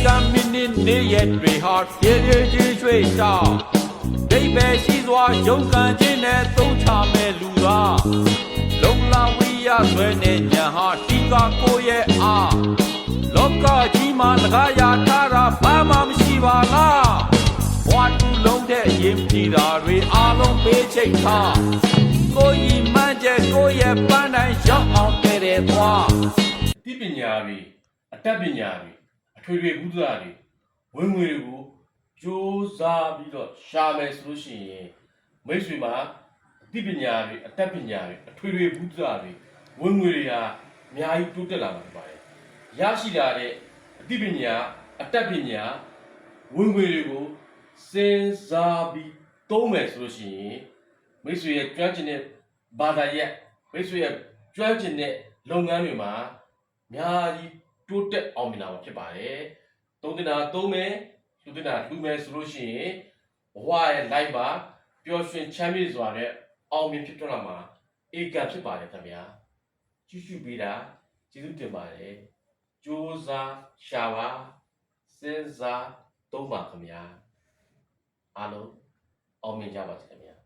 ကမိနစ်နေရက်တွေဟာဖြည်းဖြည်းချင်းရွှေ့ချဒိဗေရှိစွာရုန်းကန်ခြင်းနဲ့သုံးချမဲ့လူသားလုံလာဝိယဆွဲနဲ့ညာဟာတီကကိုရဲ့အားလောကကြီးမှာလကားရထားတာဘာမှမရှိပါလားဘဝတူလုံးတဲ့ရင်ပြည်တာတွေအားလုံးပေးချိတ်ထားကိုကြီးမှန်းချက်ကိုရဲ့ပန်းတိုင်းရောက်အောင်တည်တယ်သွားအသိပညာတွေအတတ်ပညာတွေအထွေထွေဘုဒ္ဓတွေဝင်ငွေတွေကိုကြိုးစားပြီးတော့ရှာမယ်ဆိုလို့ရှိရင်မိတ်ဆွေမှာအသိပညာတွေအတတ်ပညာတွေအထွေထွေဘုဒ္ဓတွေဝင်ငွေတွေဟာအများကြီးတိုးတက်လာမှာဖြစ်ပါတယ်ရရှိလာတဲ့အသိပညာအတတ်ပညာဝင်ငွေတွေကိုစဉ်းစားပြီးသုံးမယ်ဆိုလို့ရှိရင်မိတ်ဆွေရဲ့ကျွမ်းကျင်တဲ့ဘာသာရပ်မိတ်ဆွေရဲ့ကျွမ်းကျင်တဲ့လုပ်ငန်းတွေမှာအများကြီးတိုးတက်အောင်မြင်လာမှာဖြစ်ပါတယ်။သုံးတင်တာသုံးမယ်လူတင်တာလူမယ်ဆိုလို့ရှိရင်ဘဝရဲ့ life မှာပျော်ရွှင်ချမ်းမြေ့စွာနဲ့အောင်မြင်ဖြစ်ထွန်းလာမှာဧကဖြစ်ပါတယ်ခင်ဗျာ။ကြည့်ရှုပေးတာကျေးဇူးတင်ပါတယ်။ကြိုးစားရှာပါစဉ်းစားသုံးပါခင်ဗျာ။အားလုံးအောင်မြင်ကြပါစေခင်ဗျာ။